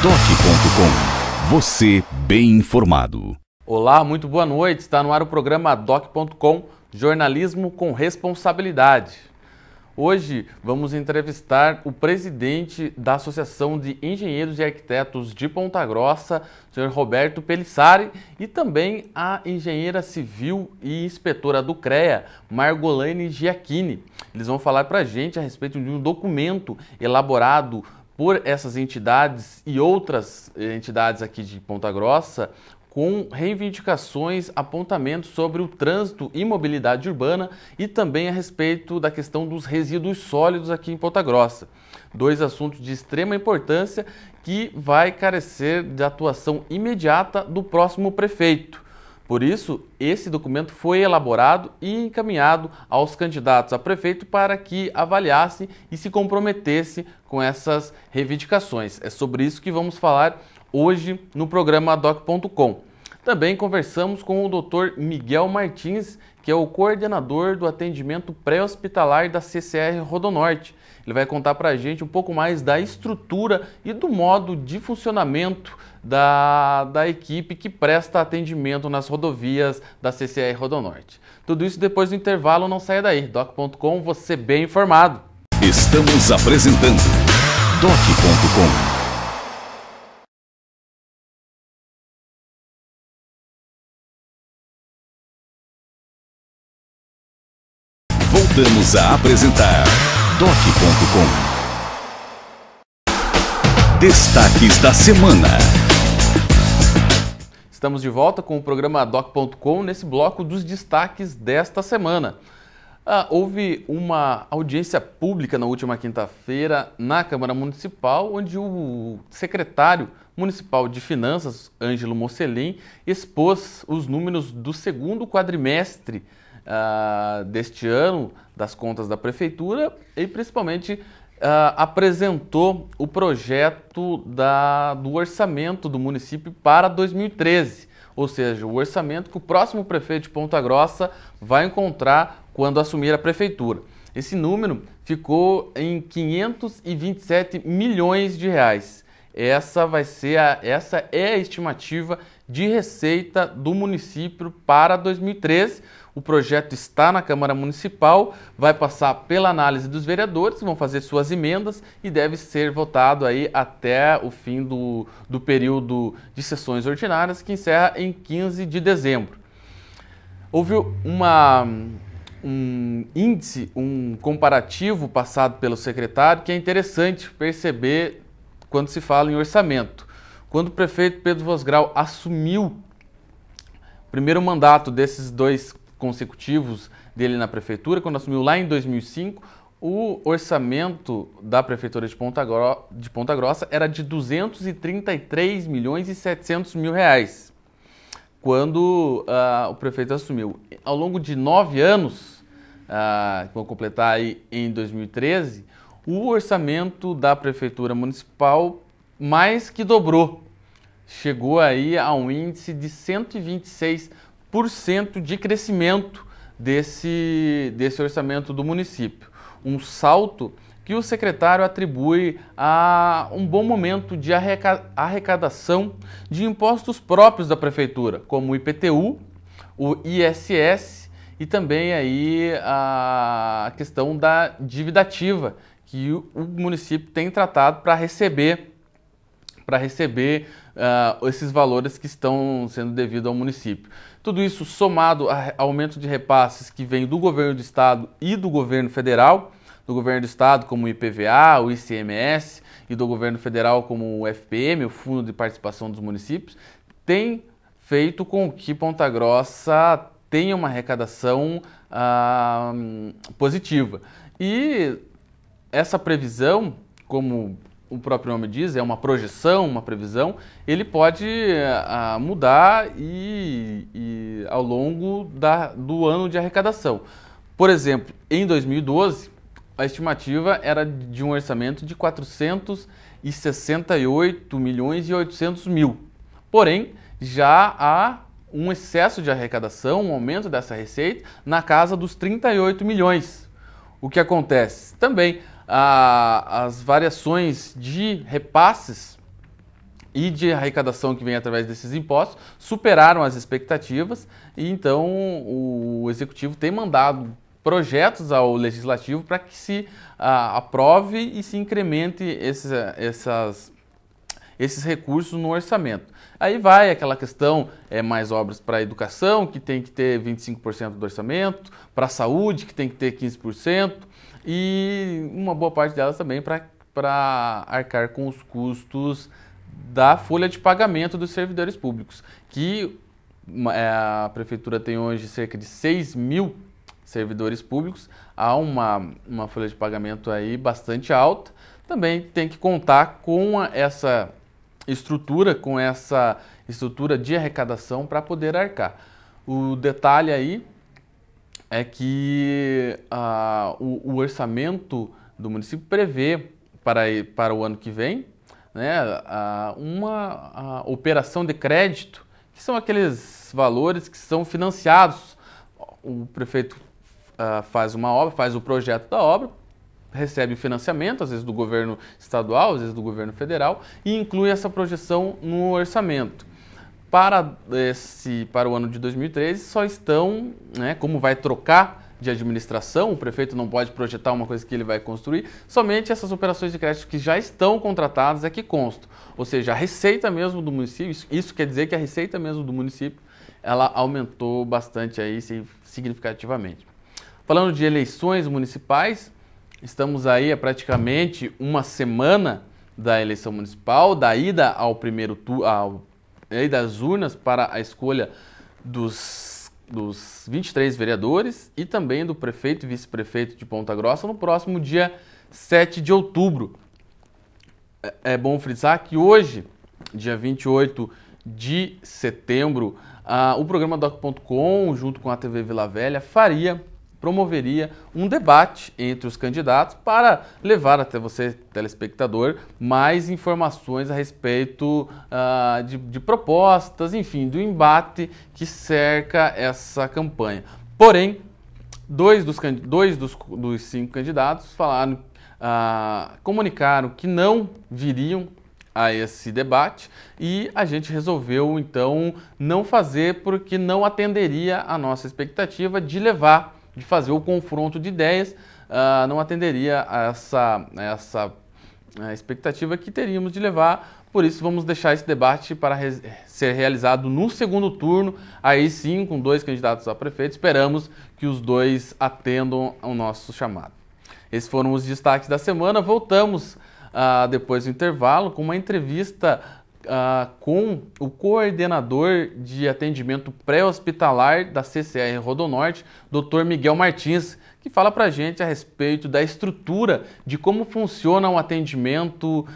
DOC.com. Você bem informado. Olá, muito boa noite. Está no ar o programa DOC.com, jornalismo com responsabilidade. Hoje vamos entrevistar o presidente da Associação de Engenheiros e Arquitetos de Ponta Grossa, o senhor Roberto Pelissari, e também a engenheira civil e inspetora do CREA, Margolane Giacchini. Eles vão falar para a gente a respeito de um documento elaborado por essas entidades e outras entidades aqui de Ponta Grossa, com reivindicações, apontamentos sobre o trânsito e mobilidade urbana e também a respeito da questão dos resíduos sólidos aqui em Ponta Grossa. Dois assuntos de extrema importância que vai carecer de atuação imediata do próximo prefeito. Por isso, esse documento foi elaborado e encaminhado aos candidatos a prefeito para que avaliasse e se comprometesse com essas reivindicações. É sobre isso que vamos falar hoje no programa DOC.com. Também conversamos com o Dr. Miguel Martins, que é o coordenador do atendimento pré-hospitalar da CCR Rodonorte. Ele vai contar para a gente um pouco mais da estrutura e do modo de funcionamento da equipe que presta atendimento nas rodovias da CCR Rodonorte. Tudo isso depois do intervalo, não saia daí. DOC.com, você bem informado. Estamos apresentando DOC.com. Voltamos a apresentar DOC.com. Destaques da semana. Estamos de volta com o programa DOC.com nesse bloco dos destaques desta semana. Houve uma audiência pública na última quinta-feira na Câmara Municipal, onde o secretário municipal de Finanças, Ângelo Mocelin, expôs os números do segundo quadrimestre deste ano, das contas da Prefeitura, e principalmente apresentou o projeto do orçamento do município para 2013, ou seja, o orçamento que o próximo prefeito de Ponta Grossa vai encontrar quando assumir a prefeitura. Esse número ficou em 527 milhões de reais. Essa é a estimativa de receita do município para 2013. O projeto está na Câmara Municipal, vai passar pela análise dos vereadores, que vão fazer suas emendas e deve ser votado aí até o fim do período de sessões ordinárias, que encerra em 15 de dezembro. Houve um índice, um comparativo passado pelo secretário que é interessante perceber quando se fala em orçamento. Quando o prefeito Pedro Vosgrau assumiu o primeiro mandato desses dois consecutivos dele na prefeitura, quando assumiu lá em 2005, o orçamento da prefeitura de Ponta Grossa era de 233 milhões e 700 mil reais, quando o prefeito assumiu. Ao longo de 9 anos, que vão completar aí em 2013, o orçamento da prefeitura municipal mais que dobrou. Chegou aí a um índice de 126% de crescimento desse orçamento do município. Um salto que o secretário atribui a um bom momento de arrecadação de impostos próprios da prefeitura, como o IPTU, o ISS e também aí a questão da dívida ativa, que o município tem tratado para receber esses valores que estão sendo devidos ao município. Tudo isso somado a aumento de repasses que vem do governo do estado e do governo federal, do governo do estado como o IPVA, o ICMS, e do governo federal como o FPM, o Fundo de Participação dos Municípios, tem feito com que Ponta Grossa tenha uma arrecadação positiva. E essa previsão, como o próprio nome diz, é uma projeção, uma previsão, ele pode mudar ao longo do ano de arrecadação. Por exemplo, em 2012, a estimativa era de um orçamento de 468 milhões e 800 mil. Porém, já há um excesso de arrecadação, um aumento dessa receita na casa dos 38 milhões. O que acontece? Também as variações de repasses e de arrecadação que vem através desses impostos superaram as expectativas e então o Executivo tem mandado projetos ao Legislativo para que se aprove e se incremente esses recursos no orçamento. Aí vai aquela questão, mais obras para a educação, que tem que ter 25% do orçamento, para a saúde, que tem que ter 15%, e uma boa parte delas também para arcar com os custos da folha de pagamento dos servidores públicos, que a Prefeitura tem hoje cerca de 6 mil servidores públicos, há uma folha de pagamento aí bastante alta, também tem que contar com essa estrutura de arrecadação para poder arcar. O detalhe aí é que o orçamento do município prevê para o ano que vem, né, uma operação de crédito, que são aqueles valores que são financiados. O prefeito faz uma obra, faz o projeto da obra, recebe o financiamento, às vezes do governo estadual, às vezes do governo federal, e inclui essa projeção no orçamento. Para o ano de 2013, só estão, né, como vai trocar de administração, o prefeito não pode projetar uma coisa que ele vai construir, somente essas operações de crédito que já estão contratadas é que constam. Ou seja, a receita mesmo do município, isso quer dizer que a receita mesmo do município, ela aumentou bastante aí, significativamente. Falando de eleições municipais, estamos aí há praticamente uma semana da eleição municipal, da ida ao primeiro turno, das urnas para a escolha dos 23 vereadores e também do prefeito e vice-prefeito de Ponta Grossa no próximo dia 7 de outubro. É bom frisar que hoje, dia 28 de setembro, o programa Doc.com, junto com a TV Vila Velha, promoveria um debate entre os candidatos para levar até você, telespectador, mais informações a respeito de propostas, enfim, do embate que cerca essa campanha. Porém, dois dos 5 candidatos comunicaram que não viriam a esse debate e a gente resolveu, então, não fazer porque não atenderia a nossa expectativa de fazer o confronto de ideias, não atenderia a essa expectativa que teríamos de levar, por isso vamos deixar esse debate para ser realizado no segundo turno, aí sim com 2 candidatos a prefeito, esperamos que os 2 atendam ao nosso chamado. Esses foram os destaques da semana, voltamos depois do intervalo com uma entrevista com o coordenador de atendimento pré-hospitalar da CCR Rodonorte, Dr. Miguel Martins, que fala para a gente a respeito da estrutura de como funciona o atendimento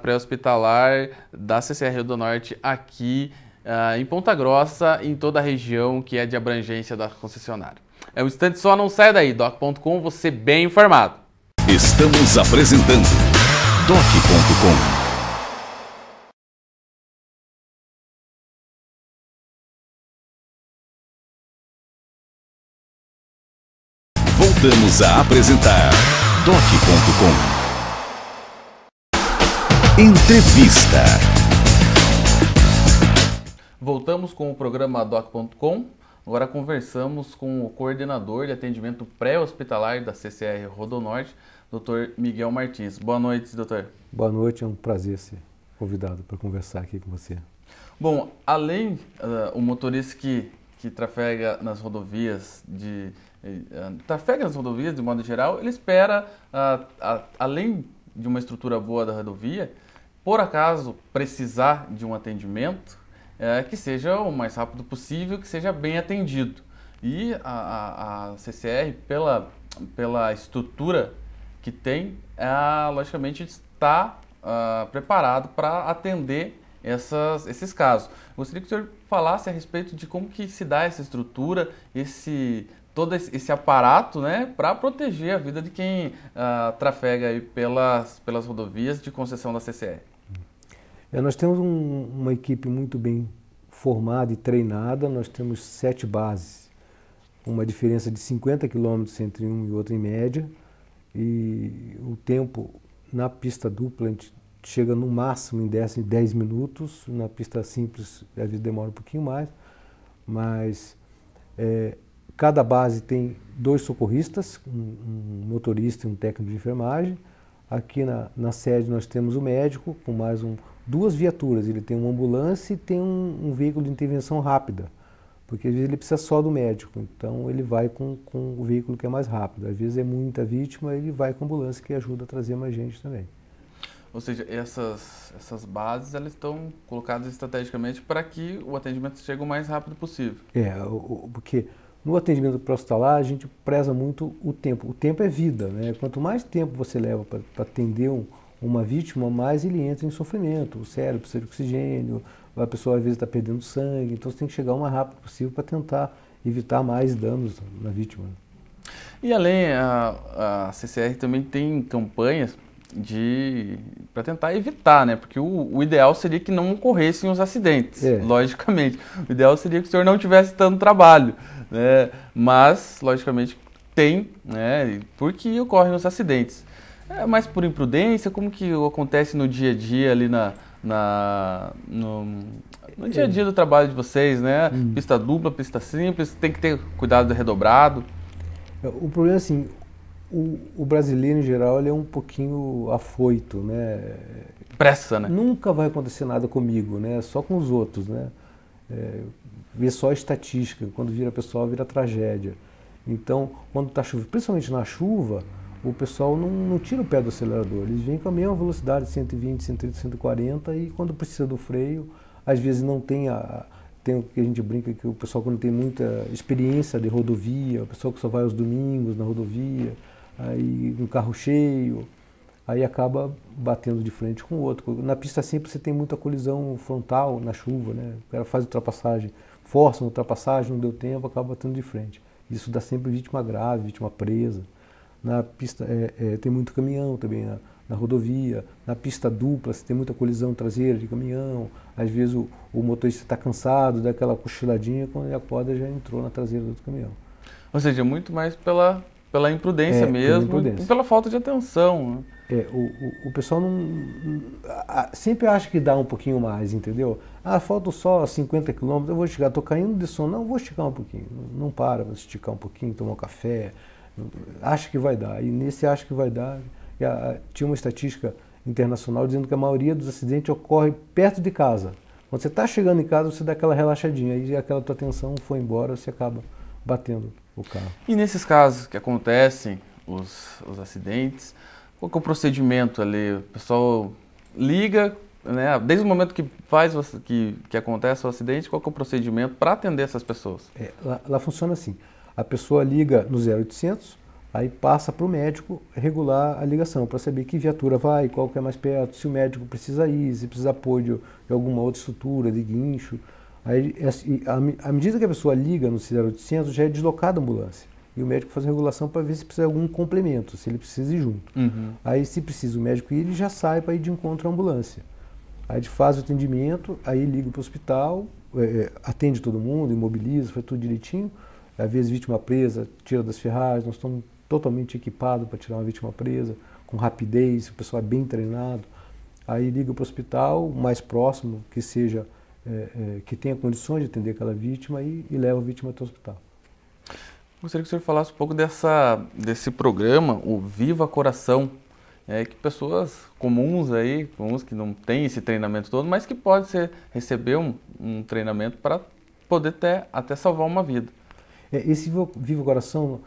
pré-hospitalar da CCR Rodonorte aqui em Ponta Grossa e em toda a região que é de abrangência da concessionária. É um instante só, não saia daí, Doc.com, você bem informado. Estamos apresentando Doc.com. Voltamos a apresentar Doc.com. Entrevista. Voltamos com o programa Doc.com. Agora conversamos com o coordenador de atendimento pré-hospitalar da CCR Rodonorte, Dr. Miguel Martins. Boa noite, doutor. Boa noite, é um prazer ser convidado para conversar aqui com você. Bom, além o motorista que trafega nas rodovias de modo geral, ele espera, além de uma estrutura boa da rodovia, por acaso precisar de um atendimento, que seja o mais rápido possível, que seja bem atendido. E a CCR, pela estrutura que tem, logicamente está preparado para atender esses casos. Gostaria que o senhor falasse a respeito de como que se dá essa estrutura, todo esse aparato, né, para proteger a vida de quem trafega aí pelas rodovias de concessão da CCR. Nós temos uma equipe muito bem formada e treinada, nós temos 7 bases, uma diferença de 50 km entre um e outro em média, e o tempo na pista dupla chega no máximo em 10 minutos, na pista simples às vezes demora um pouquinho mais, mas cada base tem 2 socorristas, um motorista e um técnico de enfermagem. Aqui na sede nós temos o médico com mais 2 viaturas, ele tem uma ambulância e tem um veículo de intervenção rápida, porque às vezes ele precisa só do médico, então ele vai com o veículo que é mais rápido. Às vezes é muita vítima, ele vai com a ambulância que ajuda a trazer mais gente também. Ou seja, essas bases elas estão colocadas estrategicamente para que o atendimento chegue o mais rápido possível. Porque no atendimento pré-hospitalar a gente preza muito o tempo. O tempo é vida, né? Quanto mais tempo você leva para atender uma vítima, mais ele entra em sofrimento. O cérebro precisa de oxigênio, a pessoa às vezes está perdendo sangue, então você tem que chegar o mais rápido possível para tentar evitar mais danos na vítima. E além, a CCR também tem campanhas para tentar evitar, né? Porque o ideal seria que não ocorressem os acidentes, logicamente. O ideal seria que o senhor não tivesse tanto trabalho, né? Mas, logicamente, tem, né? Porque ocorrem os acidentes. É mais por imprudência? Como que acontece no dia a dia ali no dia a dia do trabalho de vocês, né? Pista dupla, pista simples, tem que ter cuidado redobrado. O problema é assim, o brasileiro em geral ele é um pouquinho afoito, né? Pressa, né? Nunca vai acontecer nada comigo, né? Só com os outros, né? Vê só a estatística, quando vira pessoal vira tragédia. Então, quando está chovendo, principalmente na chuva, o pessoal não tira o pé do acelerador, eles vêm com a mesma velocidade, 120, 130, 140, e quando precisa do freio, às vezes não tem tem o que a gente brinca que o pessoal quando tem muita experiência de rodovia, o pessoal que só vai aos domingos na rodovia, aí um carro cheio, aí acaba batendo de frente com o outro. Na pista simples você tem muita colisão frontal na chuva, né? O cara faz ultrapassagem, força uma ultrapassagem, não deu tempo, acaba batendo de frente. Isso dá sempre vítima grave, vítima presa. Na pista tem muito caminhão também na rodovia. Na pista dupla você tem muita colisão traseira de caminhão. Às vezes o motorista está cansado, dá aquela cochiladinha, quando ele acorda já entrou na traseira do outro caminhão. Ou seja, muito mais pela imprudência mesmo, e pela falta de atenção. Né? O pessoal sempre acha que dá um pouquinho mais, entendeu? Falta só 50 quilômetros, eu vou esticar, estou caindo de sono, não, vou esticar um pouquinho. Não para, vou esticar um pouquinho, tomar um café, acha que vai dar. E nesse acha que vai dar, tinha uma estatística internacional dizendo que a maioria dos acidentes ocorre perto de casa. Quando você está chegando em casa, você dá aquela relaxadinha, aí aquela tua atenção foi embora, você acaba batendo o carro. E nesses casos que acontecem, os acidentes, qual que é o procedimento ali? O pessoal liga, né? Desde o momento que que acontece o acidente, qual que é o procedimento para atender essas pessoas? Lá funciona assim, a pessoa liga no 0800, aí passa para o médico regular a ligação, para saber que viatura vai, qual que é mais perto, se o médico precisa ir, se precisa apoio de alguma outra estrutura, de guincho. Aí, à medida que a pessoa liga no 0800, já é deslocada a ambulância. E o médico faz a regulação para ver se precisa de algum complemento, se ele precisa ir junto. Aí, se precisa o médico ir, ele já sai para ir de encontro à ambulância. Aí a gente faz o atendimento, aí liga para o hospital, atende todo mundo, imobiliza, faz tudo direitinho. Às vezes vítima presa, tira das ferragens, nós estamos totalmente equipados para tirar uma vítima presa, com rapidez, o pessoal é bem treinado. Aí liga para o hospital mais próximo, que seja, que tenha condições de atender aquela vítima e leva a vítima até o hospital. Gostaria que o senhor falasse um pouco desse programa, o Viva Coração, que pessoas comuns aí, uns que não têm esse treinamento todo, mas que pode receber um treinamento para poder até salvar uma vida. Esse Viva Coração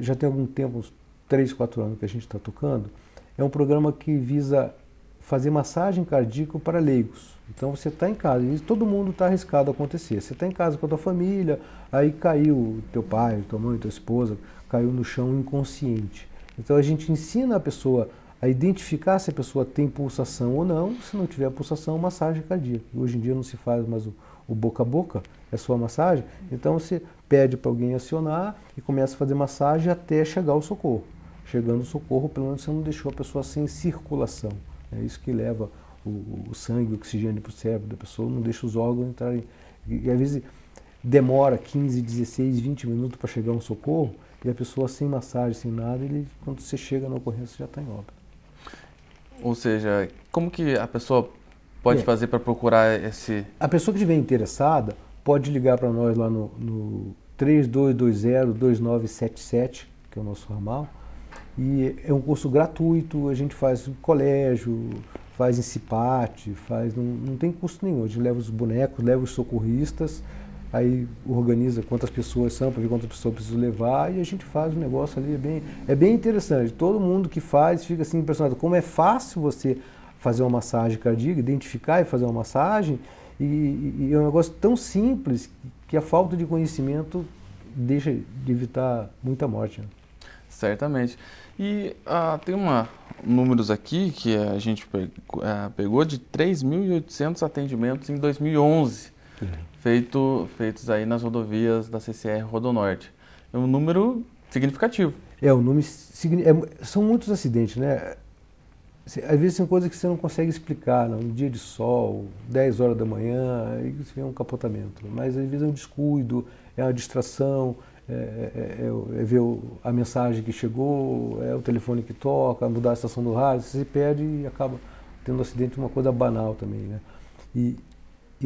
já tem algum tempo, uns 3, 4 anos que a gente está tocando. É um programa que visa fazer massagem cardíaca para leigos. Então você está em casa, e todo mundo está arriscado a acontecer. Você está em casa com a tua família, aí caiu teu pai, tua mãe, tua esposa, caiu no chão inconsciente. Então a gente ensina a pessoa a identificar se a pessoa tem pulsação ou não. Se não tiver pulsação, massagem cardíaca. Hoje em dia não se faz mais o boca a boca, é só massagem. Então você pede para alguém acionar e começa a fazer massagem até chegar ao socorro. Chegando ao socorro, pelo menos você não deixou a pessoa sem circulação. É isso que leva o sangue, o oxigênio para o cérebro da pessoa, não deixa os órgãos entrarem. E às vezes demora 15, 16, 20 minutos para chegar um socorro e a pessoa sem massagem, sem nada, quando você chega na ocorrência já está em óbito. Ou seja, como que a pessoa pode fazer para procurar esse... A pessoa que estiver interessada pode ligar para nós lá no 3220-2977, que é o nosso ramal, e é um curso gratuito, a gente faz em colégio, faz em CIPAT, não tem custo nenhum, a gente leva os bonecos, leva os socorristas, aí organiza quantas pessoas são, para ver quantas pessoas precisam levar, e a gente faz um negócio ali, é bem interessante. Todo mundo que faz fica assim impressionado, como é fácil você fazer uma massagem cardíaca, identificar e fazer uma massagem, e é um negócio tão simples que a falta de conhecimento deixa de evitar muita morte. Né? Certamente. E tem números aqui que a gente pegou de 3.800 atendimentos em 2011, feitos aí nas rodovias da CCR Rodonorte. É um número significativo. São muitos acidentes, né? Às vezes são coisas que você não consegue explicar, não? Um dia de sol, 10 horas da manhã, aí você vê um capotamento. Mas às vezes é um descuido, é uma distração, é ver a mensagem que chegou, é o telefone que toca, mudar a estação do rádio, você se perde e acaba tendo um acidente, uma coisa banal também, né? E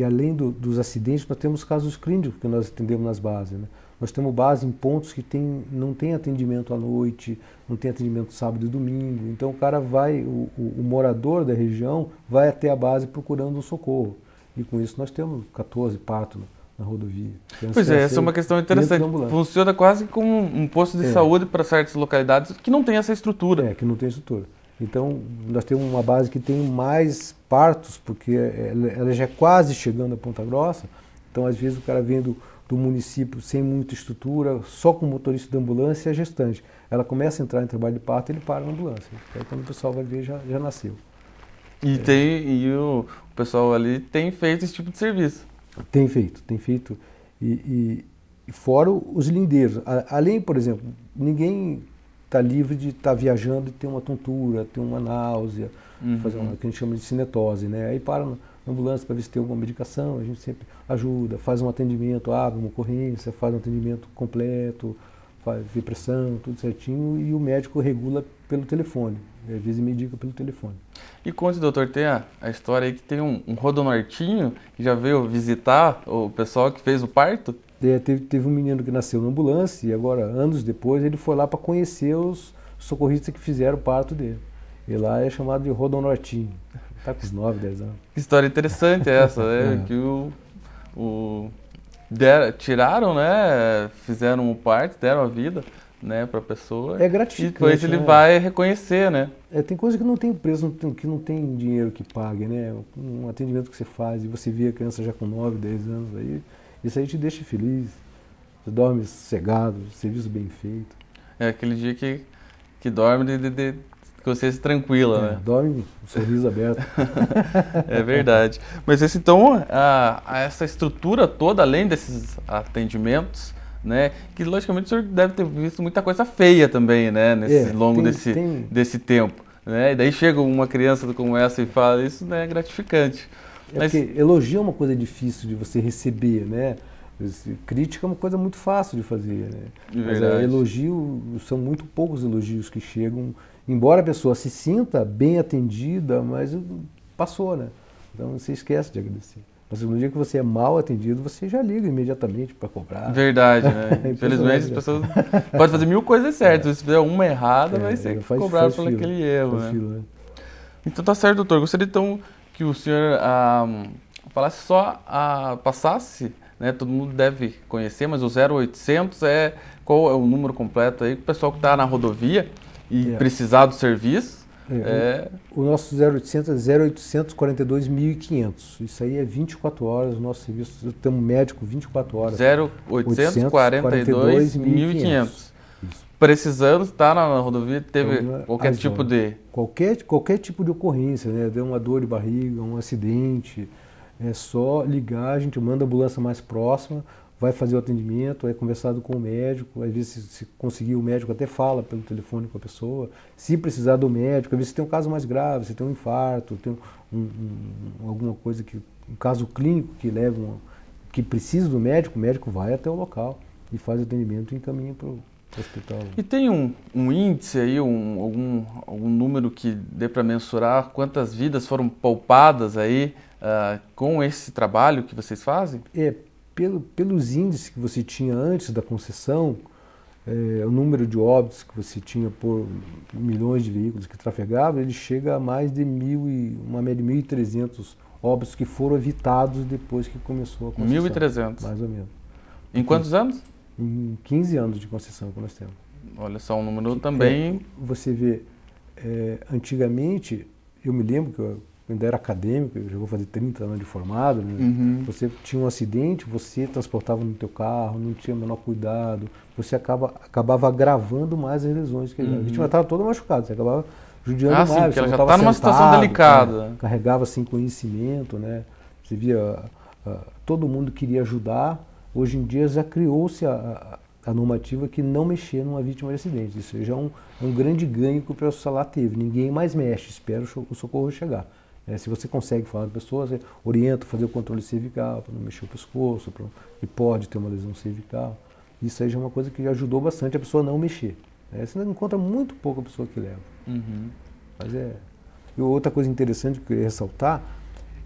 além dos acidentes, nós temos casos clínicos que nós atendemos nas bases, né? Nós temos base em pontos que não tem atendimento à noite, não tem atendimento sábado e domingo. Então o cara o morador da região vai até a base procurando um socorro. E com isso nós temos 14 partos na rodovia. Pois é, essa é uma questão interessante. Funciona quase como um posto de saúde para certas localidades que não tem essa estrutura. Que não tem estrutura. Então nós temos uma base que tem mais partos, porque ela já é quase chegando a Ponta Grossa. Então às vezes o cara vem do município sem muita estrutura, só com motorista de ambulância e a gestante. Ela começa a entrar em trabalho de parto, ele para na ambulância. Aí quando o pessoal vai ver, já nasceu. E o pessoal ali tem feito esse tipo de serviço. Tem feito. E fora os lindeiros. Além, por exemplo, ninguém está livre de estar viajando e ter uma tontura, ter uma náusea, fazer uma que a gente chama de cinetose, né? Aí para na ambulância para ver se tem alguma medicação, a gente sempre ajuda, faz um atendimento, abre uma ocorrência, faz um atendimento completo, vê pressão, tudo certinho, e o médico regula pelo telefone, às vezes medica pelo telefone. E conte, doutor, tem a história aí que tem um rodonortinho que já veio visitar o pessoal que fez o parto? Teve um menino que nasceu na ambulância e agora, anos depois, ele foi lá para conhecer os socorristas que fizeram o parto dele. E lá é chamado de rodonortinho. Está com uns 9, 10 anos. Que história interessante essa, né? Que tiraram, né? Fizeram o parto, deram a vida, né, para a pessoa. É gratificante. E depois ele vai reconhecer, né? Tem coisa que não tem preço, que não tem dinheiro que pague, né? Um atendimento que você faz e você vê a criança já com 9, 10 anos, aí, isso aí te deixa feliz. Você dorme sossegado, serviço bem feito. É aquele dia que dorme de consciência tranquila, né? Dorme com o sorriso aberto. É verdade. Mas então, essa estrutura toda, além desses atendimentos, né, que logicamente o senhor deve ter visto muita coisa feia também, né, longo desse tempo. Né? E daí chega uma criança como essa e fala, isso não é gratificante. Porque elogio é uma coisa difícil de você receber, né? Crítica é uma coisa muito fácil de fazer, né? Mas elogio, são muito poucos elogios que chegam, embora a pessoa se sinta bem atendida, mas passou, né? Então você esquece de agradecer. Mas no dia que você é mal atendido, você já liga imediatamente para cobrar. Verdade, né? Infelizmente as pessoas podem fazer 1000 coisas certas, se fizer uma errada, vai ser cobrado por aquele erro, né? Então tá certo, doutor. Gostaria então que o senhor falasse passasse, né? Todo mundo deve conhecer, mas o 0800 qual é o número completo aí? O pessoal que está na rodovia e precisar do serviço. O nosso 0800 é 0800 42 1500. Isso aí é 24 horas o nosso serviço. Temos médico 24 horas. 0800 42 1500. Precisando estar na rodovia, teve qualquer tipo de... Qualquer tipo de ocorrência, né? Deu uma dor de barriga, um acidente, é só ligar, a gente manda a ambulância mais próxima, vai fazer o atendimento, é conversado com o médico, às vezes se conseguir o médico até fala pelo telefone com a pessoa, se precisar do médico, às vezes tem um caso mais grave, você tem um infarto, tem alguma coisa um caso clínico que precisa do médico, o médico vai até o local e faz o atendimento e encaminha para hospital. E tem um índice aí, algum número que dê para mensurar quantas vidas foram poupadas aí com esse trabalho que vocês fazem? Pelos índices que você tinha antes da concessão, o número de óbitos que você tinha por milhões de veículos que trafegavam, ele chega a mais de uma média de 1.300 óbitos que foram evitados depois que começou a concessão. 1.300? Mais ou menos. Em quantos anos? Em 15 anos de concessão que nós temos. Olha só, um número também... Você vê, antigamente, eu me lembro que eu ainda era acadêmico, eu já vou fazer 30 anos de formado, né? Você tinha um acidente, você transportava no teu carro, não tinha o menor cuidado, você acabava agravando mais as lesões. A vítima estava toda machucada, você acabava judiando mais. Sim, porque ela já está sentado, numa situação delicada. Carregava sem conhecimento, né? Você via, todo mundo queria ajudar. Hoje em dia já criou-se a normativa que não mexer numa vítima de acidente. Isso já é um grande ganho que o pessoal lá teve. Ninguém mais mexe, espera o socorro chegar. Se você consegue falar com a pessoa, você orienta a fazer o controle cervical, para não mexer o pescoço, e pode ter uma lesão cervical. Isso aí já é uma coisa que já ajudou bastante a pessoa a não mexer. Você encontra muito pouco a pessoa que leva. Mas E outra coisa interessante que eu queria ressaltar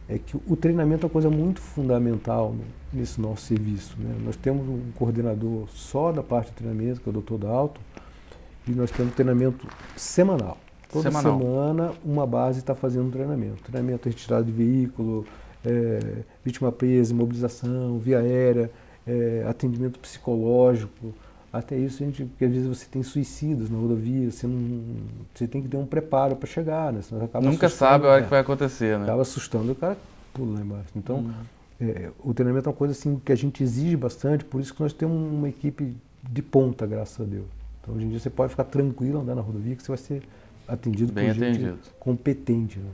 é que o treinamento é uma coisa muito fundamental nesse nosso serviço, né? Nós temos um coordenador só da parte de treinamento, que é o Dr. Dalton, e nós temos treinamento semanal. Toda semana uma base está fazendo um treinamento. Treinamento de retirada de veículo, vítima presa, imobilização, via aérea, atendimento psicológico. Até isso, porque às vezes você tem suicidas na rodovia, você tem que ter um preparo para chegar, né? Senão acaba nunca sabe a hora que vai acontecer, né? Acaba assustando e o cara pula lá embaixo. Então, o treinamento é uma coisa assim, que a gente exige bastante, por isso que nós temos uma equipe de ponta, graças a Deus. Então, hoje em dia você pode ficar tranquilo andar na rodovia, que você vai ser atendido por gente competente. Né?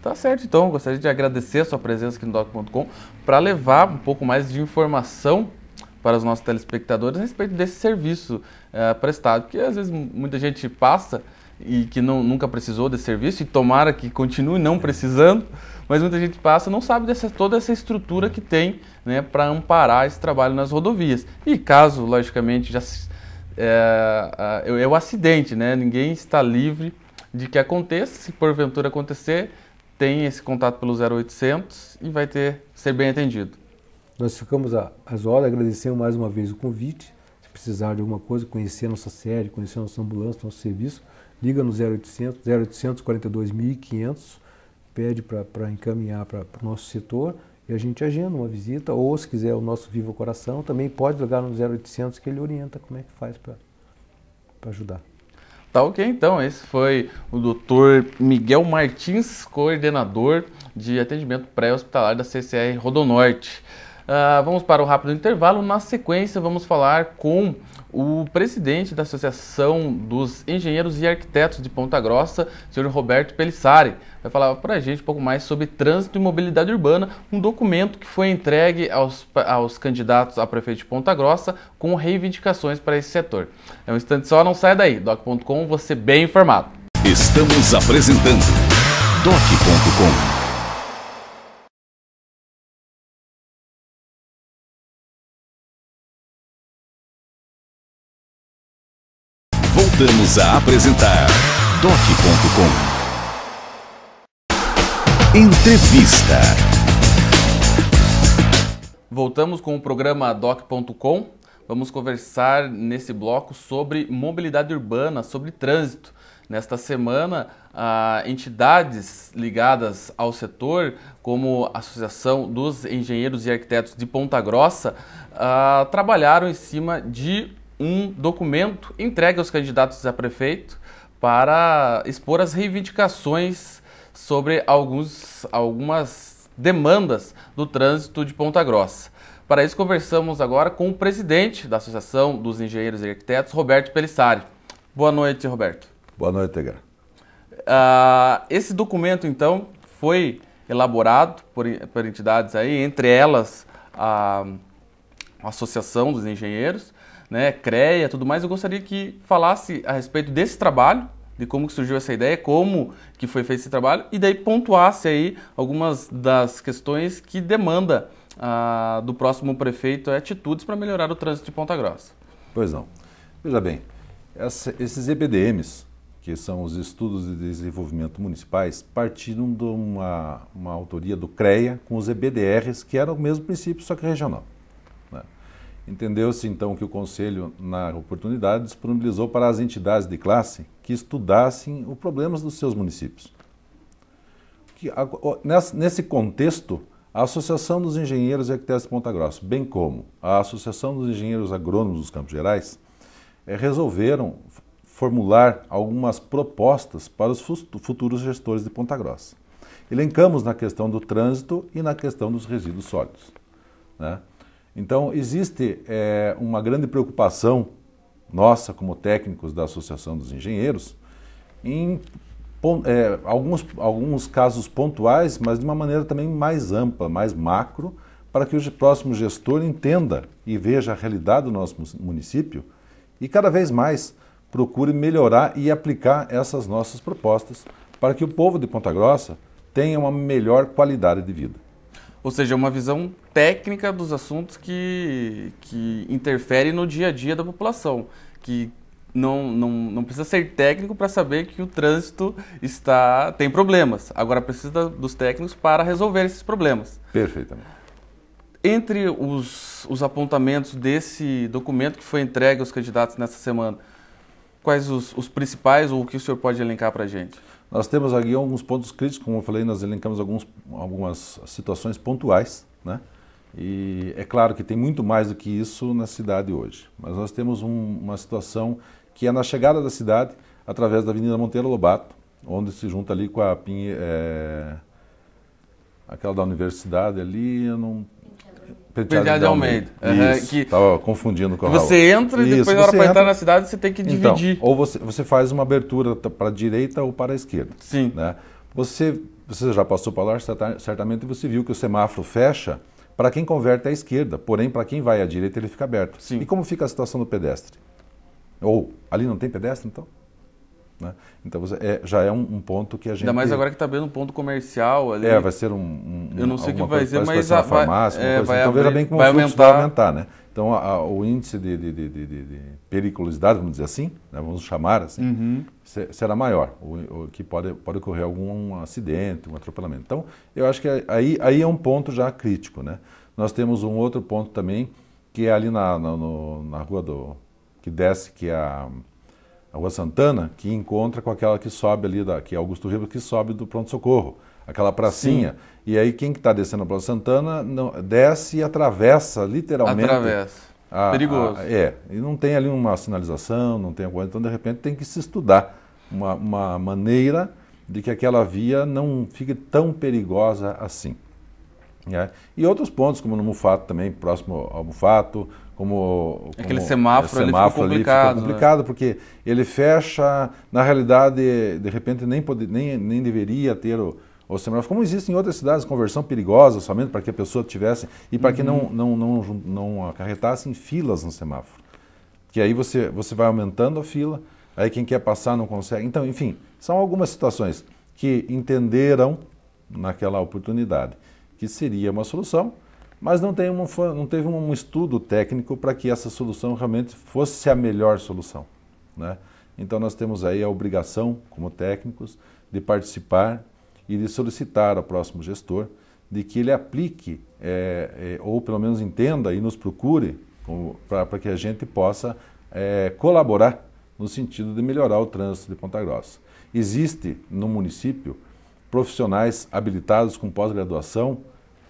Tá certo, então. Gostaria de agradecer a sua presença aqui no Doc.com para levar um pouco mais de informação para os nossos telespectadores a respeito desse serviço prestado, porque às vezes muita gente passa e que nunca precisou desse serviço, e tomara que continue não precisando, mas muita gente passa e não sabe toda essa estrutura que tem, né, para amparar esse trabalho nas rodovias. E caso, logicamente, é o acidente, né? Ninguém está livre de que aconteça. Se porventura acontecer, tem esse contato pelo 0800 e vai ser bem atendido. Nós ficamos às horas, agradecemos mais uma vez o convite. Se precisar de alguma coisa, conhecer a nossa sede, conhecer a nossa ambulância, nosso serviço, liga no 0800 42 1500, pede para encaminhar para o nosso setor e a gente agenda uma visita, ou se quiser o nosso Viva Coração, também pode ligar no 0800 que ele orienta como é que faz para ajudar. Tá ok, então, esse foi o Dr. Miguel Martins, coordenador de atendimento pré-hospitalar da CCR Rodonorte. Vamos para o rápido intervalo. Na sequência, vamos falar com o presidente da Associação dos Engenheiros e Arquitetos de Ponta Grossa, senhor Roberto Pelissari. Vai falar para a gente um pouco mais sobre trânsito e mobilidade urbana, um documento que foi entregue aos candidatos a prefeito de Ponta Grossa com reivindicações para esse setor. É um instante só, não saia daí. Doc.com, você bem informado. Estamos apresentando Doc.com. Voltamos a apresentar Doc.com. Entrevista. Voltamos com o programa Doc.com. Vamos conversar nesse bloco sobre mobilidade urbana, sobre trânsito. Nesta semana, entidades ligadas ao setor, como a Associação dos Engenheiros e Arquitetos de Ponta Grossa, trabalharam em cima de um documento entregue aos candidatos a prefeito para expor as reivindicações sobre algumas demandas do trânsito de Ponta Grossa. Para isso, conversamos agora com o presidente da Associação dos Engenheiros e Arquitetos, Roberto Pelissari. Boa noite, Roberto. Boa noite, Edgar. Esse documento, então, foi elaborado por entidades aí, entre elas a Associação dos Engenheiros, né, CREA, tudo mais. Eu gostaria que falasse a respeito desse trabalho, de como que surgiu essa ideia, como que foi feito esse trabalho, e daí pontuasse aí algumas das questões que demanda do próximo prefeito atitudes para melhorar o trânsito de Ponta Grossa. Pois não. Veja bem, esses EBDMs, que são os Estudos de Desenvolvimento Municipais, partiram de uma autoria do CREA com os EBDRs, que era o mesmo princípio, só que regional. Né? Entendeu-se então que o Conselho, na oportunidade, disponibilizou para as entidades de classe que estudassem os problemas dos seus municípios. Nesse contexto, a Associação dos Engenheiros e Arquitetos de Ponta Grossa, bem como a Associação dos Engenheiros Agrônomos dos Campos Gerais, resolveram formular algumas propostas para os futuros gestores de Ponta Grossa. Elencamos na questão do trânsito e na questão dos resíduos sólidos. Né? Então, existe uma grande preocupação nossa, como técnicos da Associação dos Engenheiros, em alguns casos pontuais, mas de uma maneira também mais ampla, mais macro, para que o próximo gestor entenda e veja a realidade do nosso município e cada vez mais procure melhorar e aplicar essas nossas propostas para que o povo de Ponta Grossa tenha uma melhor qualidade de vida. Ou seja, uma visão técnica dos assuntos que interferem no dia a dia da população, que não precisa ser técnico para saber que o trânsito tem problemas. Agora precisa dos técnicos para resolver esses problemas. Perfeitamente. Entre os apontamentos desse documento que foi entregue aos candidatos nessa semana, quais os principais ou o que o senhor pode elencar para a gente? Nós temos aqui alguns pontos críticos, como eu falei, nós elencamos algumas situações pontuais, né? E é claro que tem muito mais do que isso na cidade hoje. Mas nós temos uma situação que é na chegada da cidade, através da Avenida Monteiro Lobato, onde se junta ali com a aquela da universidade ali, eu não... Penteado de Almeida. Isso, estava confundindo com a Você entra e depois na hora para entrar na cidade você tem que dividir. Então, ou você faz uma abertura para a direita ou para a esquerda. Sim. Né? Você já passou por lá, certamente você viu que o semáforo fecha para quem converte à esquerda, porém para quem vai à direita ele fica aberto. Sim. E como fica a situação do pedestre? Ou, ali não tem pedestre então? Né? Então já é um ponto que a gente... Ainda mais agora que está abrindo um ponto comercial ali. Vai ser eu não sei o que vai ser, mas vai ser uma farmácia, então veja bem como vai o fluxo aumentar. vai aumentar, né? Então o índice de periculosidade, vamos dizer assim, né? Vamos chamar assim, será maior, o que pode ocorrer algum acidente, um atropelamento. Então eu acho que aí é um ponto já crítico, né? Nós temos um outro ponto também, que é ali na rua que desce, que é a Rua Santana, que encontra com aquela que sobe ali, que é Augusto Ribas, que sobe do pronto-socorro, aquela pracinha. Sim. E aí quem que está descendo a Praça Santana desce e atravessa, literalmente. Atravessa. Perigoso. E não tem ali uma sinalização, não tem alguma coisa, então de repente tem que se estudar uma maneira de que aquela via não fique tão perigosa assim. E outros pontos, como no Mufato também, próximo ao Mufato, aquele semáforo ali ficou complicado, né? Porque ele fecha, na realidade, de repente nem deveria ter o semáforo, como existe em outras cidades, conversão perigosa, somente para que a pessoa tivesse, e para que não acarretassem filas no semáforo. Que aí você vai aumentando a fila, aí quem quer passar não consegue. Então, enfim, são algumas situações que entenderam naquela oportunidade que seria uma solução, mas não teve um estudo técnico para que essa solução realmente fosse a melhor solução. Né? Então nós temos aí a obrigação, como técnicos, de participar e de solicitar ao próximo gestor de que ele aplique, ou pelo menos entenda e nos procure, para que a gente possa colaborar no sentido de melhorar o trânsito de Ponta Grossa. Existe no município profissionais habilitados com pós-graduação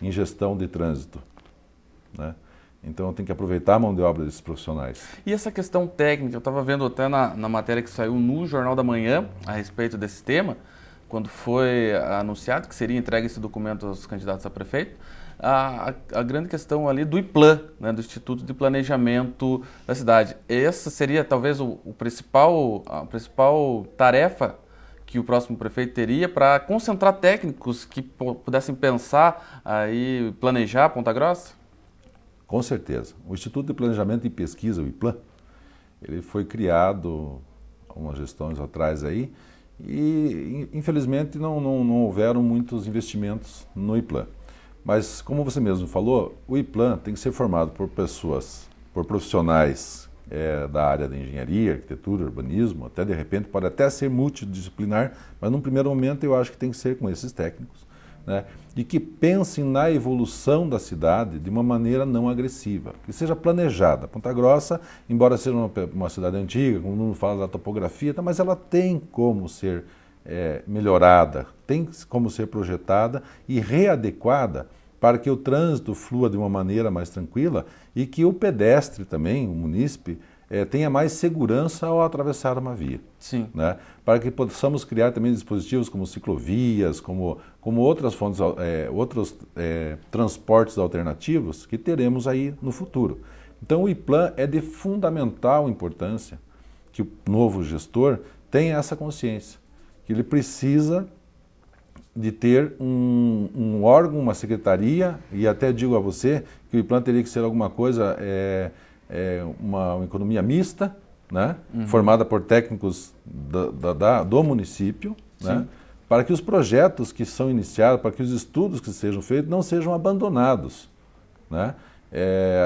em gestão de trânsito. Né? Então tem que aproveitar a mão de obra desses profissionais. E essa questão técnica, eu estava vendo até na matéria que saiu no Jornal da Manhã a respeito desse tema, quando foi anunciado que seria entregue esse documento aos candidatos a prefeito, a grande questão ali do IPLAN, né, do Instituto de Planejamento da cidade. Essa seria talvez a principal tarefa que o próximo prefeito teria para concentrar técnicos que pudessem pensar e planejar Ponta Grossa? Com certeza. O Instituto de Planejamento e Pesquisa, o IPLAN, ele foi criado há umas gestões atrás aí e, infelizmente, não houveram muitos investimentos no IPLAN. Mas, como você mesmo falou, o IPLAN tem que ser formado por profissionais da área da engenharia, arquitetura, urbanismo, até de repente pode até ser multidisciplinar, mas num primeiro momento eu acho que tem que ser com esses técnicos, né? E que pensem na evolução da cidade de uma maneira não agressiva, que seja planejada. Ponta Grossa, embora seja uma cidade antiga, como o Nuno fala da topografia, mas ela tem como ser melhorada, tem como ser projetada e readequada para que o trânsito flua de uma maneira mais tranquila e que o pedestre também, o munícipe, tenha mais segurança ao atravessar uma via. Sim. Né? Para que possamos criar também dispositivos como ciclovias, como outras fontes, outros transportes alternativos que teremos aí no futuro. Então o IPLAN é de fundamental importância que o novo gestor tenha essa consciência, que ele precisa de ter um órgão, uma secretaria, e até digo a você que o IPLAN teria que ser alguma coisa, uma economia mista, né? Formada por técnicos do município, né? Para que os projetos que são iniciados, para que os estudos que sejam feitos não sejam abandonados, né?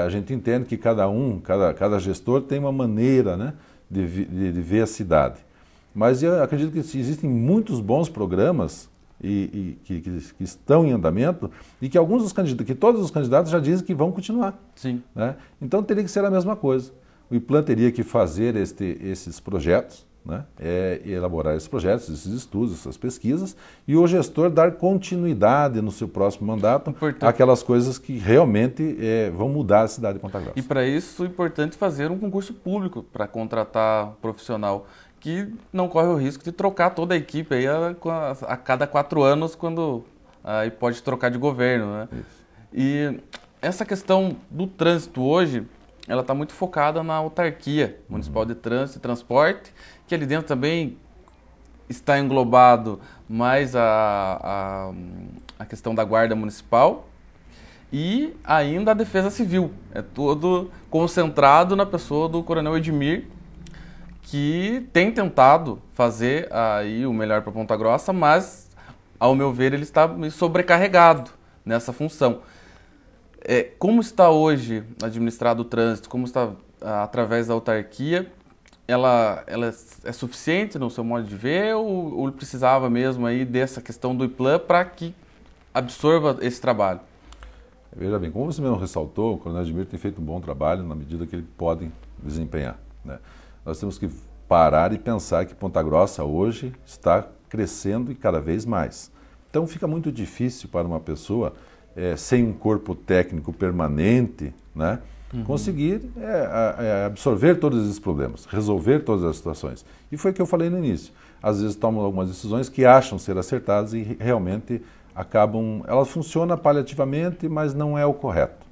A gente entende que cada gestor tem uma maneira, né, de ver a cidade. Mas eu acredito que existem muitos bons programas que estão em andamento e que todos os candidatos já dizem que vão continuar. Sim. Né? Então teria que ser a mesma coisa. O IPLAN teria que fazer esses projetos, né? Elaborar esses projetos, esses estudos, essas pesquisas, e o gestor dar continuidade no seu próximo mandato àquelas coisas que realmente vão mudar a cidade de Ponta Grossa. E para isso é importante fazer um concurso público para contratar profissional que não corre o risco de trocar toda a equipe aí a cada 4 anos, quando aí pode trocar de governo, né? Isso. E essa questão do trânsito hoje, ela está muito focada na autarquia municipal de trânsito e transporte, que ali dentro também está englobado mais a questão da guarda municipal e ainda a defesa civil. É todo concentrado na pessoa do Coronel Edmir, que tem tentado fazer aí o melhor para Ponta Grossa, mas, ao meu ver, ele está sobrecarregado nessa função. Como está hoje administrado o trânsito, como está através da autarquia, ela é suficiente no seu modo de ver ou precisava mesmo aí dessa questão do IPLAN para que absorva esse trabalho? Veja bem, como você mesmo ressaltou, o Coronel Edmir tem feito um bom trabalho na medida que ele pode desempenhar, né? Nós temos que parar e pensar que Ponta Grossa hoje está crescendo e cada vez mais. Então fica muito difícil para uma pessoa, sem um corpo técnico permanente, né, conseguir absorver todos esses problemas, resolver todas as situações. E foi o que eu falei no início. Às vezes tomam algumas decisões que acham ser acertadas e realmente acabam... Ela funciona paliativamente, mas não é o correto,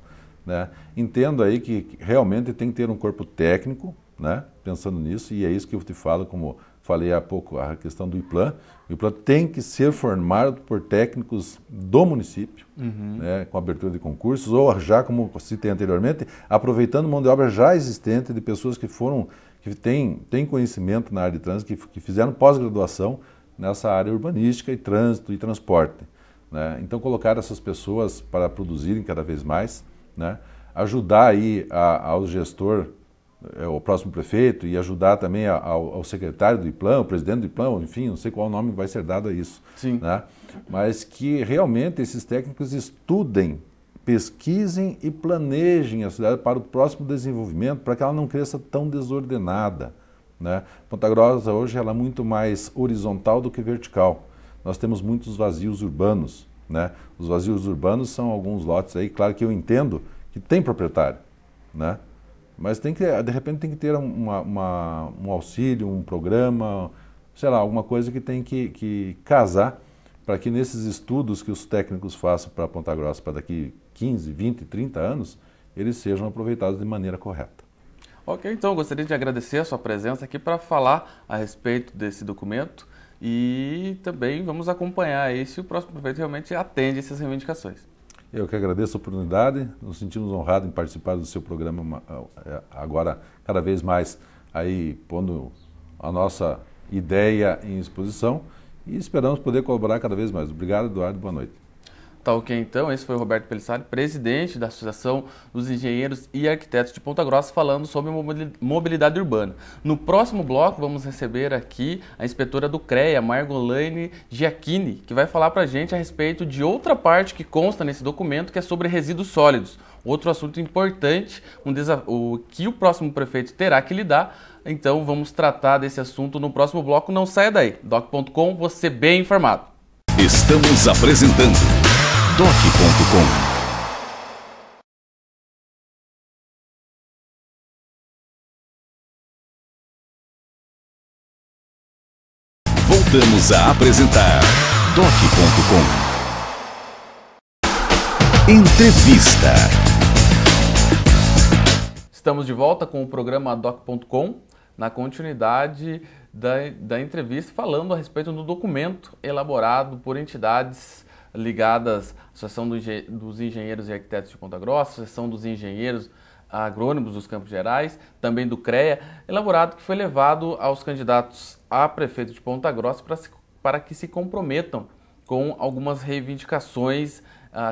né? Entendo aí que realmente tem que ter um corpo técnico, né, pensando nisso, e é isso que eu te falo, como falei há pouco, a questão do IPLAN. O IPLAN tem que ser formado por técnicos do município, né, com abertura de concursos, ou já, como citei anteriormente, aproveitando mão de obra já existente de pessoas que têm conhecimento na área de trânsito, que fizeram pós-graduação nessa área urbanística e trânsito e transporte, né? Então colocar essas pessoas para produzirem cada vez mais, né, ajudar aí ao gestor, o próximo prefeito, e ajudar também ao secretário do IPLAN, o presidente do IPLAN, enfim, não sei qual nome vai ser dado a isso. Sim. Né? Mas que realmente esses técnicos estudem, pesquisem e planejem a cidade para o próximo desenvolvimento, para que ela não cresça tão desordenada, né? Ponta Grossa hoje ela é muito mais horizontal do que vertical. Nós temos muitos vazios urbanos, né? Os vazios urbanos são alguns lotes aí, claro que eu entendo que tem proprietário, né? Mas de repente tem que ter um auxílio, um programa, sei lá, alguma coisa que tem que casar para que nesses estudos que os técnicos façam para Ponta Grossa para daqui 15, 20, 30 anos, eles sejam aproveitados de maneira correta. Ok, então eu gostaria de agradecer a sua presença aqui para falar a respeito desse documento e também vamos acompanhar aí se o próximo prefeito realmente atende essas reivindicações. Eu que agradeço a oportunidade, nos sentimos honrados em participar do seu programa agora cada vez mais aí pondo a nossa ideia em exposição e esperamos poder colaborar cada vez mais. Obrigado, Eduardo, boa noite. Tá ok, então. Esse foi o Roberto Pelissari, presidente da Associação dos Engenheiros e Arquitetos de Ponta Grossa, falando sobre mobilidade urbana. No próximo bloco, vamos receber aqui a inspetora do CREA, Margolane Giacchini, que vai falar para a gente a respeito de outra parte que consta nesse documento, que é sobre resíduos sólidos. Outro assunto importante, que o próximo prefeito terá que lidar. Então, vamos tratar desse assunto no próximo bloco. Não saia daí. Doc.com, você bem informado. Estamos apresentando Doc.com. Voltamos a apresentar Doc.com. Entrevista. Estamos de volta com o programa Doc.com, na continuidade da entrevista, falando a respeito do documento elaborado por entidades ligadas à Associação dos Engenheiros e Arquitetos de Ponta Grossa, Associação dos Engenheiros Agrônomos dos Campos Gerais, também do CREA, elaborado que foi levado aos candidatos a prefeito de Ponta Grossa para que se comprometam com algumas reivindicações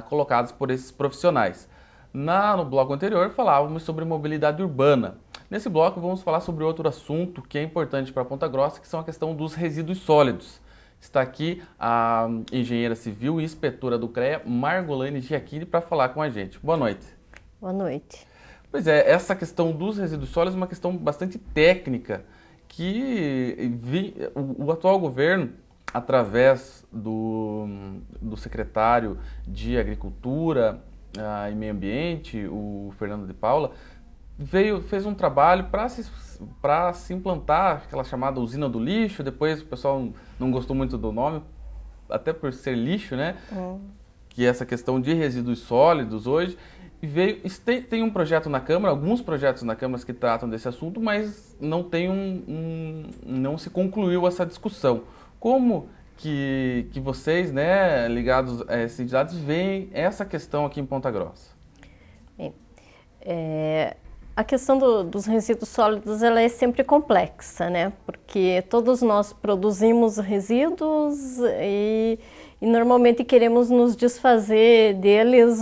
colocadas por esses profissionais. No bloco anterior falávamos sobre mobilidade urbana. Nesse bloco vamos falar sobre outro assunto que é importante para Ponta Grossa, que são a questão dos resíduos sólidos. Está aqui a engenheira civil e inspetora do CREA, Margolane Giacchini, para falar com a gente. Boa noite. Boa noite. Pois é, essa questão dos resíduos sólidos é uma questão bastante técnica que o atual governo, através do secretário de Agricultura e Meio Ambiente, o Fernando de Paula, fez um trabalho para se implantar aquela chamada usina do lixo. Depois o pessoal não gostou muito do nome, até por ser lixo, né? Que é essa questão de resíduos sólidos hoje. E tem um projeto na Câmara, alguns projetos na Câmara que tratam desse assunto, mas não não se concluiu essa discussão. Como que vocês, né, ligados a essas entidades, veem essa questão aqui em Ponta Grossa? Bem, a questão dos resíduos sólidos, ela é sempre complexa, né? Porque todos nós produzimos resíduos e normalmente queremos nos desfazer deles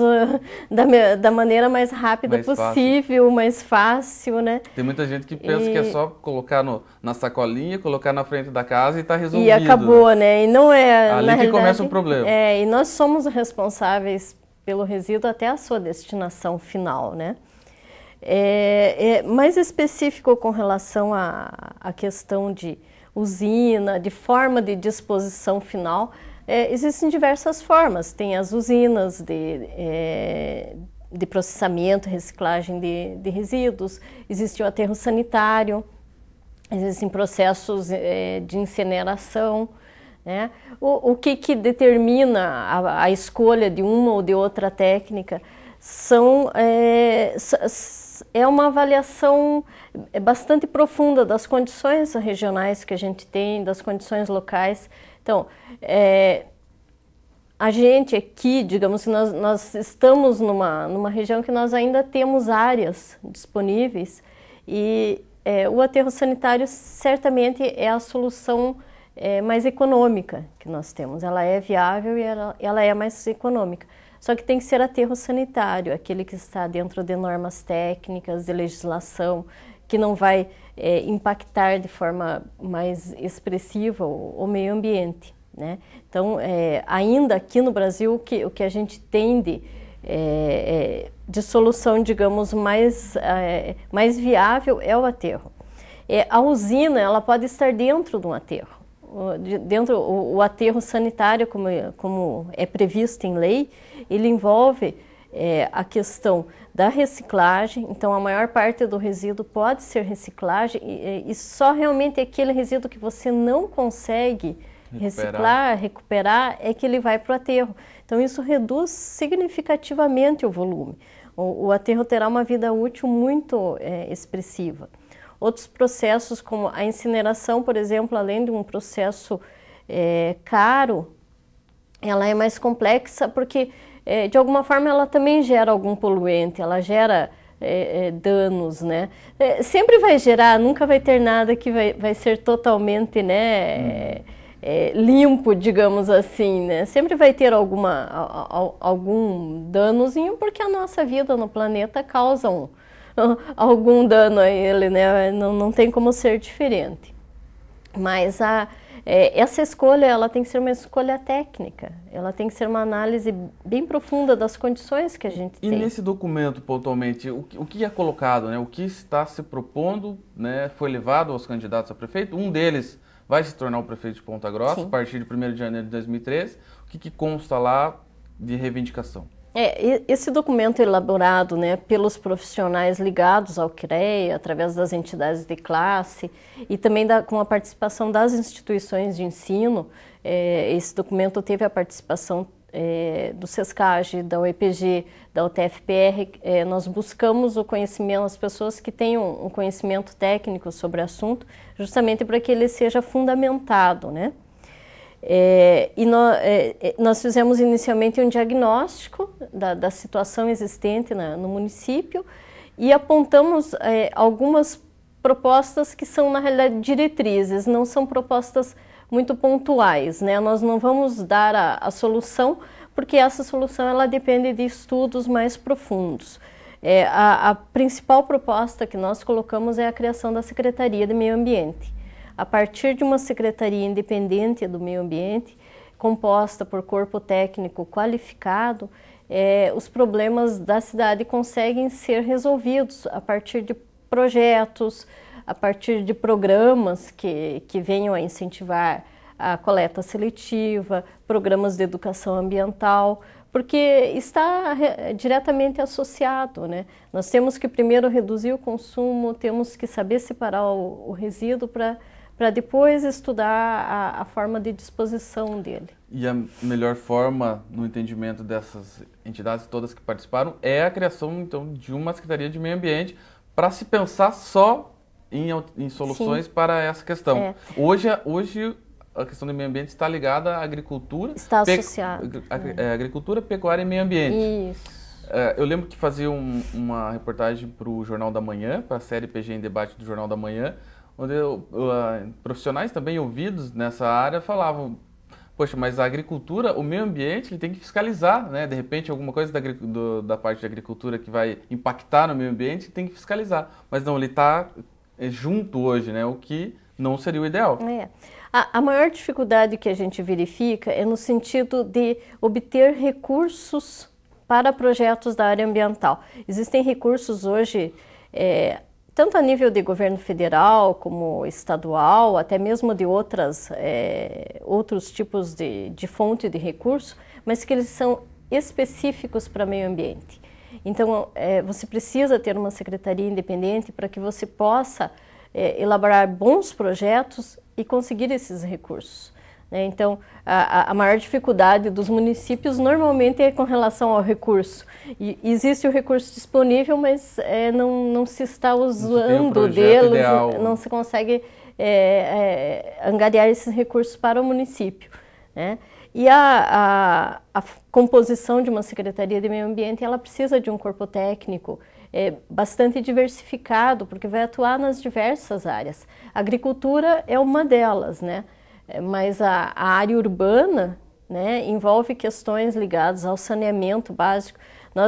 da maneira mais rápida possível, mais fácil, né? Tem muita gente que pensa que é só colocar na sacolinha, colocar na frente da casa e está resolvido. E acabou, né? E não é... Ali que começa o problema. E nós somos responsáveis pelo resíduo até a sua destinação final, né? Mais específico com relação à questão de usina, de forma de disposição final, existem diversas formas. Tem as usinas de processamento, reciclagem de resíduos, existe o aterro sanitário, existem processos de incineração, né? O que determina a escolha de uma ou de outra técnica é uma avaliação bastante profunda das condições regionais que a gente tem, das condições locais. Então, a gente aqui, digamos, nós estamos numa região que nós ainda temos áreas disponíveis e o aterro sanitário certamente é a solução mais econômica que nós temos. Ela é viável e ela é mais econômica. Só que tem que ser aterro sanitário, aquele que está dentro de normas técnicas, de legislação, que não vai impactar de forma mais expressiva o meio ambiente, né? Então, ainda aqui no Brasil, o que a gente tem de solução, digamos, mais viável é o aterro. A usina, ela pode estar dentro de um aterro. O aterro sanitário, como é previsto em lei, ele envolve a questão da reciclagem. Então, a maior parte do resíduo pode ser reciclagem e só realmente aquele resíduo que você não consegue recuperar é que ele vai para o aterro. Então, isso reduz significativamente o volume. O aterro terá uma vida útil muito expressiva. Outros processos, como a incineração, por exemplo, além de um processo caro, ela é mais complexa porque, de alguma forma, ela também gera algum poluente, ela gera danos, né? Sempre vai gerar, nunca vai ter nada que vai ser totalmente, né, limpo, digamos assim, né? Sempre vai ter algum danozinho, porque a nossa vida no planeta causa algum dano a ele, né? Não tem como ser diferente. Mas essa escolha, ela tem que ser uma escolha técnica, ela tem que ser uma análise bem profunda das condições que a gente tem. E nesse documento, pontualmente, o que é colocado, né? O que está se propondo, né? Foi levado aos candidatos a prefeito, um deles vai se tornar o prefeito de Ponta Grossa, a partir de 1º de janeiro de 2013. O que consta lá de reivindicação? Esse documento elaborado, né, pelos profissionais ligados ao CREA, através das entidades de classe e também com a participação das instituições de ensino, esse documento teve a participação do SESCAGE, da UEPG, da UTFPR. Nós buscamos o conhecimento, as pessoas que tenham um conhecimento técnico sobre o assunto, justamente para que ele seja fundamentado, né? Nós fizemos inicialmente um diagnóstico da situação existente no município e apontamos algumas propostas que são, na realidade, diretrizes, não são propostas muito pontuais, né? Nós não vamos dar a solução, porque essa solução ela depende de estudos mais profundos. A principal proposta que nós colocamos é a criação da Secretaria de Meio Ambiente. A partir de uma secretaria independente do meio ambiente, composta por corpo técnico qualificado, os problemas da cidade conseguem ser resolvidos a partir de projetos, a partir de programas que venham a incentivar a coleta seletiva, programas de educação ambiental, porque está diretamente associado, né? Nós temos que primeiro reduzir o consumo, temos que saber separar o resíduo para depois estudar a forma de disposição dele. E a melhor forma, no entendimento dessas entidades todas que participaram, é a criação, então, de uma Secretaria de Meio Ambiente para se pensar só em soluções para essa questão. Hoje a questão do meio ambiente está ligada à agricultura. Está associada. Agricultura, pecuária e meio ambiente. Isso. Eu lembro que fazia uma reportagem para o Jornal da Manhã, para a série PG em Debate do Jornal da Manhã, onde profissionais também ouvidos nessa área falavam: poxa, mas a agricultura, o meio ambiente, ele tem que fiscalizar, né? De repente, alguma coisa da parte de agricultura que vai impactar no meio ambiente, tem que fiscalizar. Mas não, ele está junto hoje, né? O que não seria o ideal. A maior dificuldade que a gente verifica é no sentido de obter recursos para projetos da área ambiental. Existem recursos hoje, tanto a nível de governo federal como estadual, até mesmo de outros tipos de fonte de recurso, mas que eles são específicos para meio ambiente. Então, você precisa ter uma secretaria independente para que você possa elaborar bons projetos e conseguir esses recursos, né? Então, a maior dificuldade dos municípios normalmente é com relação ao recurso. E existe o recurso disponível, mas não se está usando deles, não se consegue angariar esses recursos para o município, né? E a composição de uma Secretaria de Meio Ambiente, ela precisa de um corpo técnico bastante diversificado, porque vai atuar nas diversas áreas. A agricultura é uma delas, né? Mas a área urbana, né, envolve questões ligadas ao saneamento básico.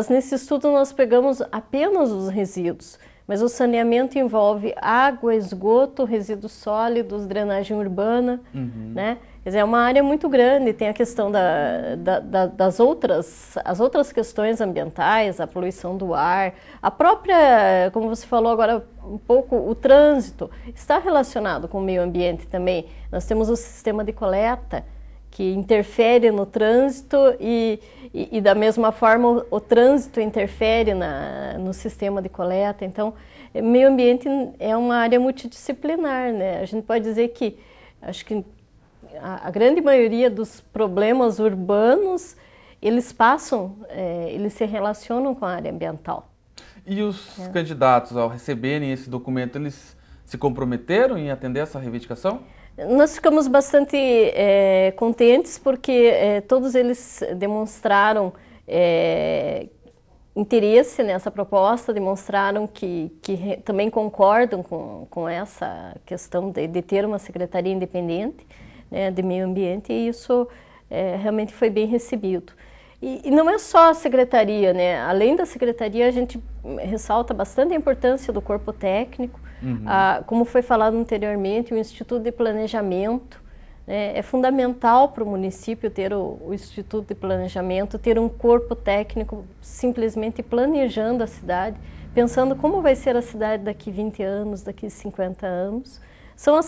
Nesse estudo, nós pegamos apenas os resíduos, mas o saneamento envolve água, esgoto, resíduos sólidos, drenagem urbana, né? Quer dizer, é uma área muito grande, tem a questão das outras questões ambientais, a poluição do ar, a própria, como você falou agora um pouco, o trânsito está relacionado com o meio ambiente também. Nós temos o sistema de coleta que interfere no trânsito e da mesma forma o trânsito interfere no sistema de coleta. Então, meio ambiente é uma área multidisciplinar, né? A gente pode dizer que, acho que a grande maioria dos problemas urbanos, eles se relacionam com a área ambiental. E os candidatos, ao receberem esse documento, eles se comprometeram em atender essa reivindicação? Nós ficamos bastante contentes porque todos eles demonstraram interesse nessa proposta, demonstraram que também concordam com essa questão de ter uma secretaria independente, né, de meio ambiente, e isso realmente foi bem recebido. E não é só a secretaria, né? Além da secretaria, a gente ressalta bastante a importância do corpo técnico, como foi falado anteriormente, o Instituto de Planejamento, né? É fundamental para o município ter o Instituto de Planejamento, ter um corpo técnico simplesmente planejando a cidade, pensando como vai ser a cidade daqui 20 anos, daqui 50 anos. São,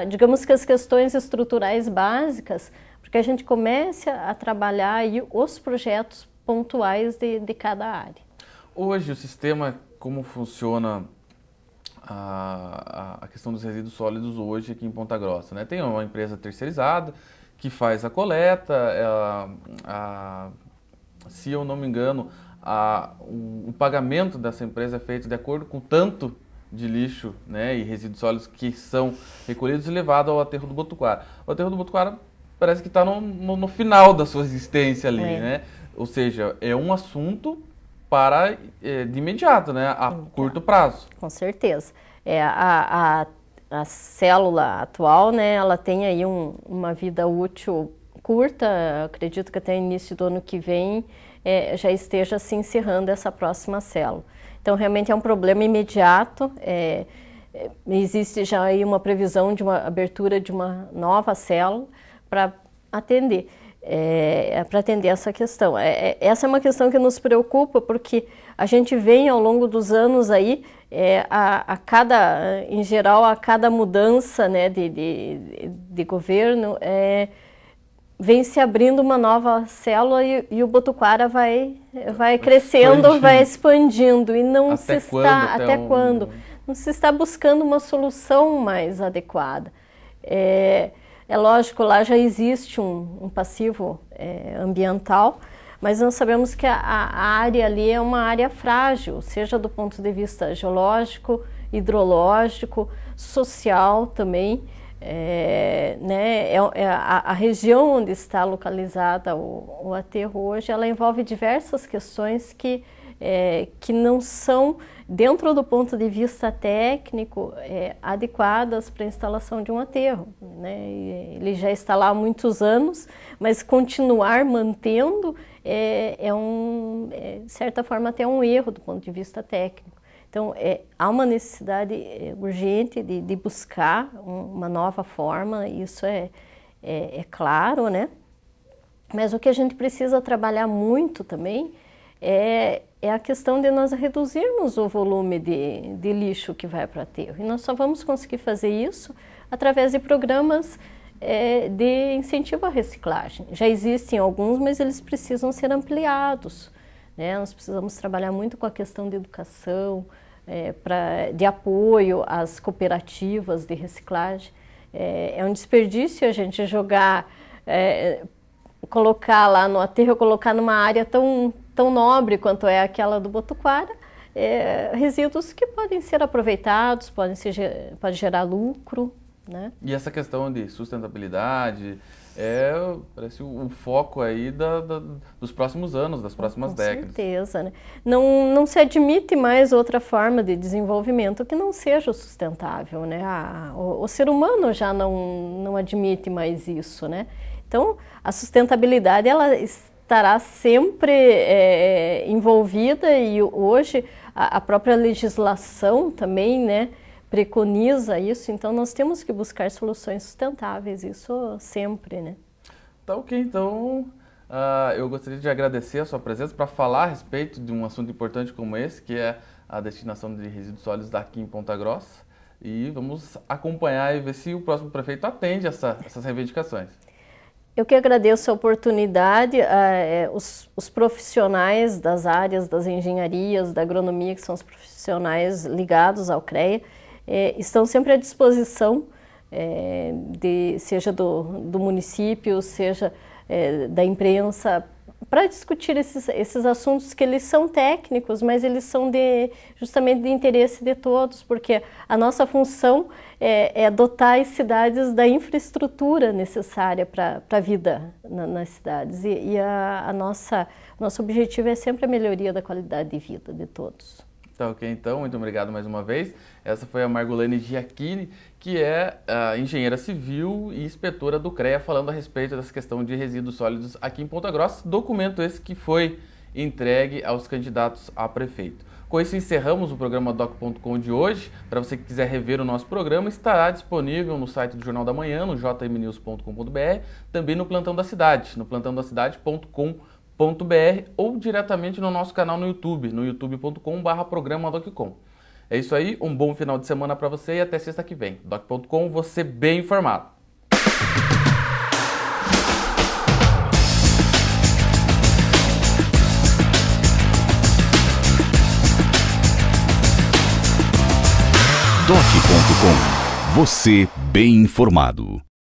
digamos que as questões estruturais básicas, que a gente comece a trabalhar aí os projetos pontuais de cada área. Hoje o sistema, como funciona a questão dos resíduos sólidos hoje aqui em Ponta Grossa, né? Tem uma empresa terceirizada que faz a coleta, se eu não me engano, o pagamento dessa empresa é feito de acordo com o tanto de lixo, né, e resíduos sólidos que são recolhidos e levados ao aterro do Botuquara. O aterro do Botuquara parece que está no final da sua existência ali, né? Ou seja, é um assunto para de imediato, né? A curto prazo. Com certeza. A célula atual, né? Ela tem aí uma vida útil curta. Acredito que até início do ano que vem já esteja se encerrando essa próxima célula. Então, realmente é um problema imediato. Existe já aí uma previsão de uma abertura de uma nova célula para atender essa questão. Essa é uma questão que nos preocupa, porque a gente vem ao longo dos anos aí, em geral, a cada mudança, né, de governo, vem se abrindo uma nova célula e o Botuquara vai crescendo, vai expandindo, e não se está até quando não se está buscando uma solução mais adequada. É lógico, lá já existe um passivo ambiental, mas nós sabemos que a área ali é uma área frágil, seja do ponto de vista geológico, hidrológico, social também. A região onde está localizada o aterro hoje, ela envolve diversas questões que não são, dentro do ponto de vista técnico, adequadas para a instalação de um aterro, né? Ele já está lá há muitos anos, mas continuar mantendo de certa forma, até um erro do ponto de vista técnico. Então, há uma necessidade urgente de buscar uma nova forma, isso é claro, né? Mas o que a gente precisa trabalhar muito também é a questão de nós reduzirmos o volume de lixo que vai para o aterro. E nós só vamos conseguir fazer isso através de programas de incentivo à reciclagem. Já existem alguns, mas eles precisam ser ampliados, né? Nós precisamos trabalhar muito com a questão de educação, de apoio às cooperativas de reciclagem. É um desperdício a gente jogar, colocar lá no aterro, colocar numa área tão nobre quanto é aquela do Botuquara, resíduos que podem ser aproveitados, pode gerar lucro, né? E essa questão de sustentabilidade parece o foco aí dos próximos anos, das próximas décadas. Com certeza, né? Não se admite mais outra forma de desenvolvimento que não seja sustentável, né? O ser humano já não admite mais isso, né? Então, a sustentabilidade, ela estará sempre envolvida, e hoje a própria legislação também, né, preconiza isso. Então, nós temos que buscar soluções sustentáveis, isso sempre, né? Tá ok, então eu gostaria de agradecer a sua presença para falar a respeito de um assunto importante como esse, que é a destinação de resíduos sólidos daqui em Ponta Grossa, e vamos acompanhar e ver se o próximo prefeito atende essas reivindicações. Eu que agradeço a oportunidade, os profissionais das áreas das engenharias, da agronomia, que são os profissionais ligados ao CREA, estão sempre à disposição, seja do município, seja da imprensa, para discutir esses assuntos que eles são técnicos, mas eles são justamente de interesse de todos, porque a nossa função é dotar as cidades da infraestrutura necessária para a vida nas cidades, e nosso objetivo é sempre a melhoria da qualidade de vida de todos. Tá ok, então, muito obrigado mais uma vez. Essa foi a Margolene Giacchini, que é a engenheira civil e inspetora do CREA, falando a respeito dessa questão de resíduos sólidos aqui em Ponta Grossa, documento esse que foi entregue aos candidatos a prefeito. Com isso, encerramos o programa Doc.com de hoje. Para você que quiser rever o nosso programa, estará disponível no site do Jornal da Manhã, no jmnews.com.br, também no Plantão da Cidade, no plantãodacidade.com.br ou diretamente no nosso canal no YouTube, no youtube.com/programa Doc.com. É isso aí, um bom final de semana para você e até sexta que vem. Doc.com, você bem informado. Doc.com, você bem informado.